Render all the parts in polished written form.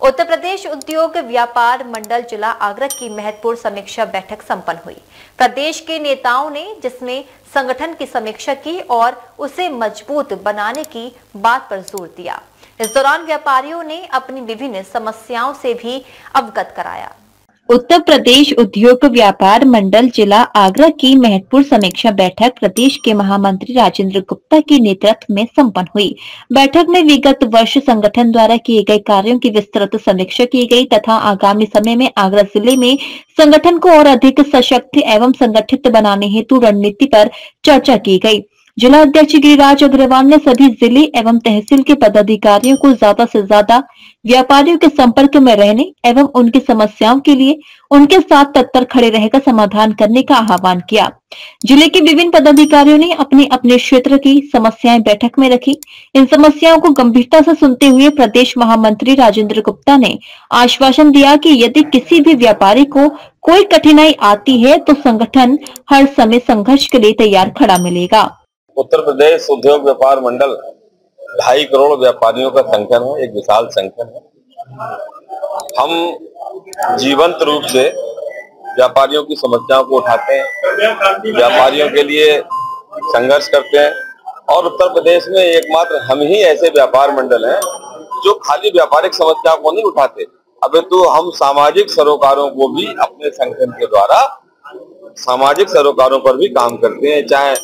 उत्तर प्रदेश उद्योग व्यापार मंडल जिला आगरा की महत्वपूर्ण समीक्षा बैठक संपन्न हुई। प्रदेश के नेताओं ने जिसमें संगठन की समीक्षा की और उसे मजबूत बनाने की बात पर जोर दिया। इस दौरान व्यापारियों ने अपनी विभिन्न समस्याओं से भी अवगत कराया। उत्तर प्रदेश उद्योग व्यापार मंडल जिला आगरा की महत्वपूर्ण समीक्षा बैठक प्रदेश के महामंत्री राजेंद्र गुप्ता के नेतृत्व में संपन्न हुई। बैठक में विगत वर्ष संगठन द्वारा किए गए कार्यों की विस्तृत समीक्षा की गई तथा आगामी समय में आगरा जिले में संगठन को और अधिक सशक्त एवं संगठित बनाने हेतु रणनीति पर चर्चा की गई। जिला अध्यक्ष गिरिराज अग्रवाल ने सभी जिले एवं तहसील के पदाधिकारियों को ज्यादा से ज्यादा व्यापारियों के संपर्क में रहने एवं उनकी समस्याओं के लिए उनके साथ तत्पर खड़े रहकर समाधान करने का आह्वान किया। जिले के विभिन्न पदाधिकारियों ने अपने अपने क्षेत्र की समस्याएं बैठक में रखी। इन समस्याओं को गंभीरता से सुनते हुए प्रदेश महामंत्री राजेंद्र गुप्ता ने आश्वासन दिया कि यदि किसी भी व्यापारी को कोई कठिनाई आती है तो संगठन हर समय संघर्ष के लिए तैयार खड़ा मिलेगा। उत्तर प्रदेश उद्योग व्यापार मंडल 2.5 करोड़ व्यापारियों का संगठन है, एक विशाल संगठन है। हम जीवंत रूप से व्यापारियों की समस्याओं को उठाते हैं, व्यापारियों के लिए संघर्ष करते हैं और उत्तर प्रदेश में एकमात्र हम ही ऐसे व्यापार मंडल हैं जो खाली व्यापारिक समस्याओं को नहीं उठाते, अपितु हम सामाजिक सरोकारों को भी अपने संगठन के द्वारा सामाजिक सरोकारों पर भी काम करते हैं। चाहे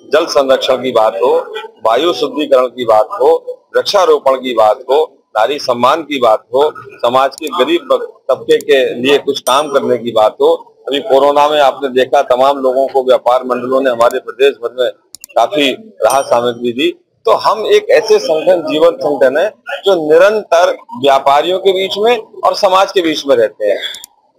जल संरक्षण की बात हो, वायु शुद्धिकरण की बात हो, वृक्षारोपण की बात हो, नारी सम्मान की बात हो, समाज के गरीब तबके के लिए कुछ काम करने की बात हो। अभी कोरोना में आपने देखा तमाम लोगों को व्यापार मंडलों ने हमारे प्रदेश भर में काफी राहत सामग्री दी। तो हम एक ऐसे संगठन, जीवन संगठन है जो निरंतर व्यापारियों के बीच में और समाज के बीच में रहते हैं।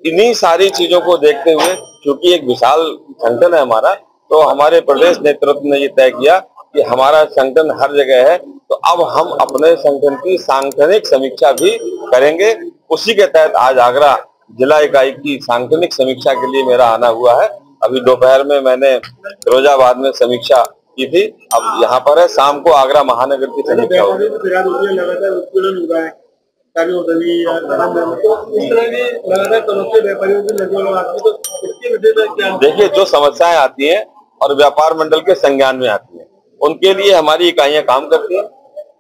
इन्हीं सारी चीजों को देखते हुए, क्योंकि एक विशाल संगठन है हमारा, तो हमारे प्रदेश नेतृत्व ने ये तय किया कि हमारा संगठन हर जगह है, तो अब हम अपने संगठन की सांगठनिक समीक्षा भी करेंगे। उसी के तहत आज आगरा जिला इकाई की सांगठनिक समीक्षा के लिए मेरा आना हुआ है। अभी दोपहर में मैंने फिरोजाबाद में समीक्षा की थी, अब यहाँ पर है, शाम को आगरा महानगर की समीक्षा होगी। देखिए, जो समस्याएं आती हैं और व्यापार मंडल के संज्ञान में आती है, उनके लिए हमारी इकाइयां काम करती हैं।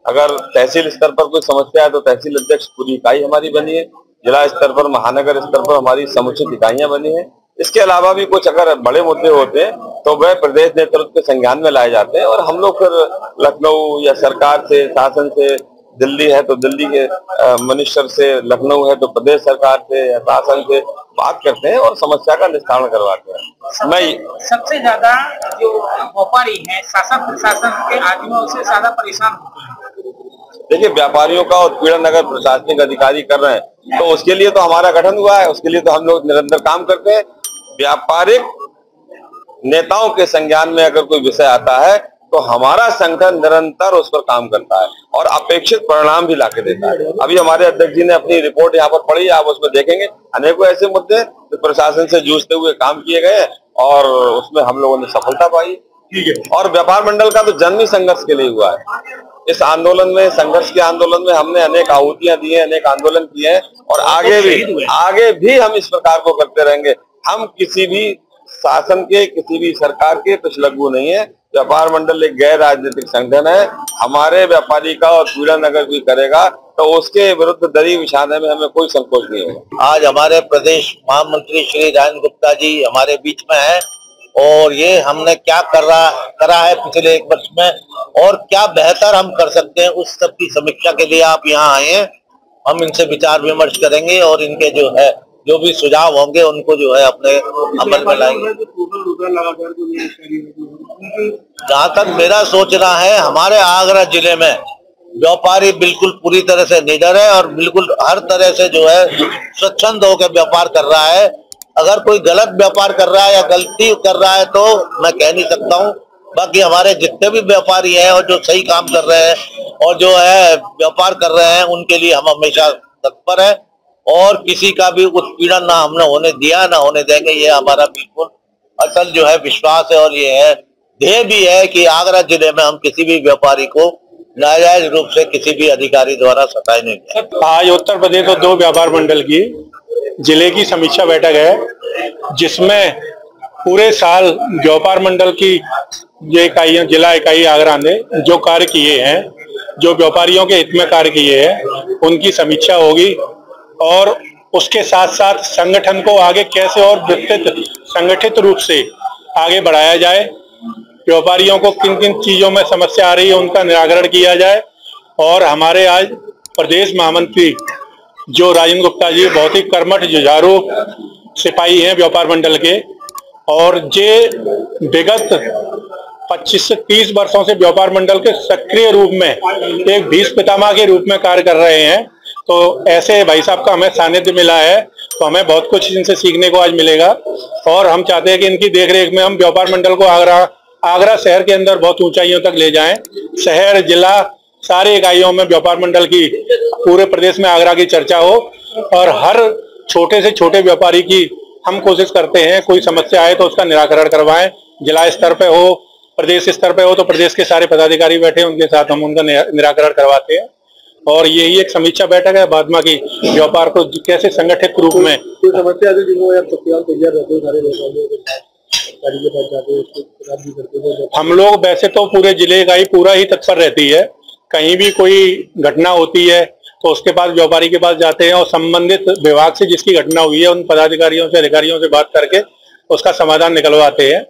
अगर तहसील स्तर पर कोई समस्या है तो तहसील अध्यक्ष पूरी इकाई हमारी बनी है, जिला स्तर पर, महानगर स्तर पर हमारी समुचित इकाइयां बनी है। इसके अलावा भी कुछ अगर बड़े मुद्दे होते हैं तो वह प्रदेश नेतृत्व के संज्ञान में लाए जाते हैं और हम लोग फिर लखनऊ या सरकार से, शासन से, दिल्ली है तो दिल्ली के मिनिस्टर से, लखनऊ है तो प्रदेश सरकार से या शासन से बात करते हैं और समस्या का निस्तारण करवाते हैं। मैं सबसे ज्यादा जो व्यापारी हैं शासन प्रशासन के आदमियों से ज्यादा परेशान होते हैं। देखिए, व्यापारियों का उत्पीड़न अगर प्रशासनिक अधिकारी कर रहे हैं तो उसके लिए तो हमारा गठन हुआ है, उसके लिए तो हम लोग निरंतर काम करते हैं। व्यापारिक नेताओं के संज्ञान में अगर कोई विषय आता है तो हमारा संगठन निरंतर उस पर काम करता है और अपेक्षित परिणाम भी लाके देता है। अभी हमारे अध्यक्ष जी ने अपनी रिपोर्ट यहाँ पर पढ़ी, आप उसमें देखेंगे अनेकों ऐसे मुद्दे जो प्रशासन से जूझते हुए काम किए गए और उसमें हम लोगों ने सफलता पाई। और व्यापार मंडल का तो जन्म ही संघर्ष के लिए हुआ है। इस आंदोलन में, संघर्ष के आंदोलन में हमने अनेक आहुतियां दी हैं, अनेक आंदोलन किए हैं और आगे भी हम इस प्रकार को करते रहेंगे। हम किसी भी शासन के, किसी भी सरकार के पिछलग्गू नहीं है। व्यापार मंडल एक गैर राजनीतिक संगठन है। हमारे व्यापारी का उत्पीड़न अगर कोई करेगा तो उसके विरुद्ध दरी बिछाने में हमें कोई संकोच नहीं होगा। आज हमारे प्रदेश महामंत्री श्री राजेंद्र गुप्ता जी हमारे बीच में है और ये हमने क्या करा है पिछले 1 वर्ष में और क्या बेहतर हम कर सकते हैं, उस सब की समीक्षा के लिए आप यहाँ आए हैं। हम इनसे विचार विमर्श करेंगे और इनके जो भी सुझाव होंगे उनको जो है अपने अमल में लाएंगे। जहाँ तक मेरा सोचना है, हमारे आगरा जिले में व्यापारी बिल्कुल पूरी तरह से निडर है और बिल्कुल हर तरह से जो है स्वच्छंद होकर व्यापार कर रहा है। अगर कोई गलत व्यापार कर रहा है या गलती कर रहा है तो मैं कह नहीं सकता हूँ। बाकी हमारे जितने भी व्यापारी हैं और जो सही काम कर रहे हैं और जो है व्यापार कर रहे हैं, उनके लिए हम हमेशा तत्पर है और किसी का भी उत्पीड़न ना हमने होने दिया ना होने देंगे। ये हमारा बिल्कुल असल जो है विश्वास है और ये है ध्येय भी है कि आगरा जिले में हम किसी भी व्यापारी को नाजायज रूप से किसी भी अधिकारी द्वारा सताया नहीं गया। आज उत्तर प्रदेश और 2 व्यापार मंडल की जिले की समीक्षा बैठक है, जिसमें पूरे साल व्यापार मंडल की ये इकाइयां, जिला इकाई आगरा ने जो कार्य किए हैं, जो व्यापारियों के हित में कार्य किए हैं, उनकी समीक्षा होगी और उसके साथ साथ संगठन को आगे कैसे और विस्तृत संगठित रूप से आगे बढ़ाया जाए, व्यापारियों को किन किन चीजों में समस्या आ रही है उनका निराकरण किया जाए। और हमारे आज प्रदेश महामंत्री जो राजेंद्र गुप्ता जी बहुत ही कर्मठ जुझारू सिपाही हैं व्यापार मंडल के, और जे विगत 25 से 30 वर्षों से व्यापार मंडल के सक्रिय रूप में एक भीष्म पितामह के रूप में कार्य कर रहे हैं। तो ऐसे भाई साहब का हमें सानिध्य मिला है, तो हमें बहुत कुछ इनसे सीखने को आज मिलेगा और हम चाहते हैं कि इनकी देखरेख में हम व्यापार मंडल को आगरा शहर के अंदर बहुत ऊंचाइयों तक ले जाएं। शहर, जिला, सारे इकाइयों में व्यापार मंडल की पूरे प्रदेश में आगरा की चर्चा हो और हर छोटे से छोटे व्यापारी की हम कोशिश करते हैं कोई समस्या आए तो उसका निराकरण करवाएं। जिला स्तर पे हो, प्रदेश स्तर पे हो तो प्रदेश के सारे पदाधिकारी बैठे उनके साथ हम उनका निराकरण करवाते हैं। और यही एक समीक्षा बैठक है बाद में की व्यापार को कैसे संगठित रूप में हम लोग वैसे तो पूरे जिले का ही पूरा ही तत्पर रहती है। कहीं भी कोई घटना होती है तो उसके पास व्यापारी के पास जाते हैं और संबंधित विभाग से जिसकी घटना हुई है उन पदाधिकारियों से, अधिकारियों से बात करके उसका समाधान निकलवाते हैं।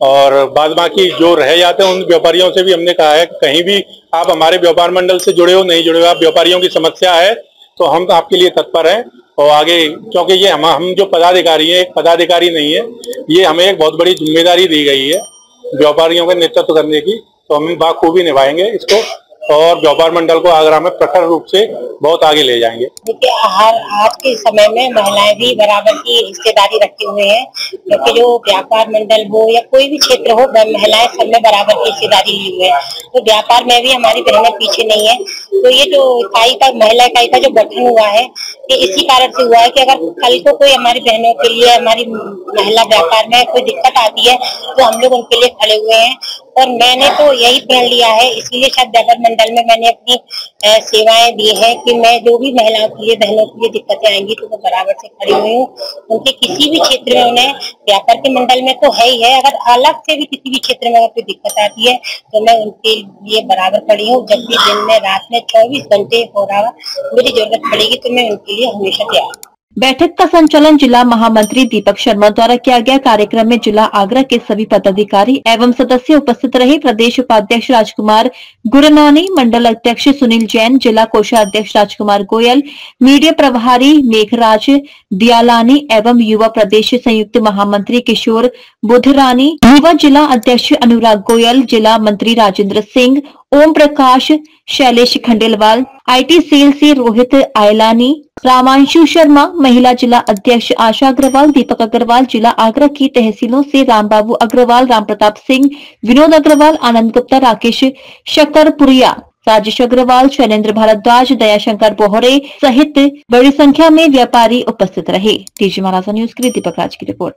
और बाद बाकी जो रह जाते हैं उन व्यापारियों से भी हमने कहा है कि कहीं भी आप हमारे व्यापार मंडल से जुड़े हो, नहीं जुड़े हो, आप व्यापारियों की समस्या है तो हम आपके लिए तत्पर हैं। और आगे क्योंकि ये हम जो पदाधिकारी हैं, एक पदाधिकारी नहीं है, ये हमें एक बहुत बड़ी जिम्मेदारी दी गई है व्यापारियों का नेतृत्व करने की, तो हम बाखूबी निभाएंगे इसको और व्यापार मंडल को आगरा में प्रखर रूप से बहुत आगे ले जाएंगे। देखिए, आज के समय में महिलाएं भी बराबर की हिस्सेदारी रखे हुए हैं, क्योंकि जो व्यापार मंडल हो या कोई भी क्षेत्र हो, महिलाएं सब में बराबर की हिस्सेदारी ली हुई है। तो व्यापार में भी हमारी बहनें पीछे नहीं है। तो ये जो इकाई का, महिला इकाई का जो गठन हुआ है, ये इसी कारण से हुआ है कि अगर कल को कोई हमारी बहनों के लिए, हमारी महिला व्यापार में कोई दिक्कत आती है तो हम लोग उनके लिए खड़े हुए हैं। और मैंने तो यही प्रण लिया है, इसलिए शायद व्यापार मंडल में मैंने अपनी सेवाएं दी है कि मैं जो भी महिलाओं के लिए, बहनों के लिए दिक्कतें आएंगी तो वो बराबर से खड़ी हुई हूँ। उनके किसी भी क्षेत्र में, उन्हें व्यापार के मंडल में तो है ही है, अगर अलग से भी किसी भी क्षेत्र में अगर कोई दिक्कत आती है तो मैं उनके लिए बराबर खड़ी हूँ। जब भी दिन में, रात में 24 घंटे हो रहा मुझे जरूरत पड़ेगी तो मैं उनके लिए हमेशा तैयार। बैठक का संचालन जिला महामंत्री दीपक शर्मा द्वारा किया गया। कार्यक्रम में जिला आगरा के सभी पदाधिकारी एवं सदस्य उपस्थित रहे। प्रदेश उपाध्यक्ष राजकुमार गुरनानी, मंडल अध्यक्ष सुनील जैन, जिला कोषाध्यक्ष राजकुमार गोयल, मीडिया प्रभारी मेघराज दियालानी एवं युवा प्रदेश संयुक्त महामंत्री किशोर बुधरानी, युवा जिला अध्यक्ष अनुराग गोयल, जिला मंत्री राजेंद्र सिंह, ओम प्रकाश, शैलेश खंडेलवाल, IT सेल से रोहित आयलानी, रामांशु शर्मा, महिला जिला अध्यक्ष आशा अग्रवाल, दीपक अग्रवाल, जिला आगरा की तहसीलों से रामबाबू अग्रवाल, राम प्रताप सिंह, विनोद अग्रवाल, आनंद गुप्ता, राकेश शकरपुरिया, राजेश अग्रवाल, शैलेंद्र भारद्वाज, दयाशंकर बोहरे सहित बड़ी संख्या में व्यापारी उपस्थित रहे। TG महाराजा न्यूज के लिए दीपक राज की रिपोर्ट।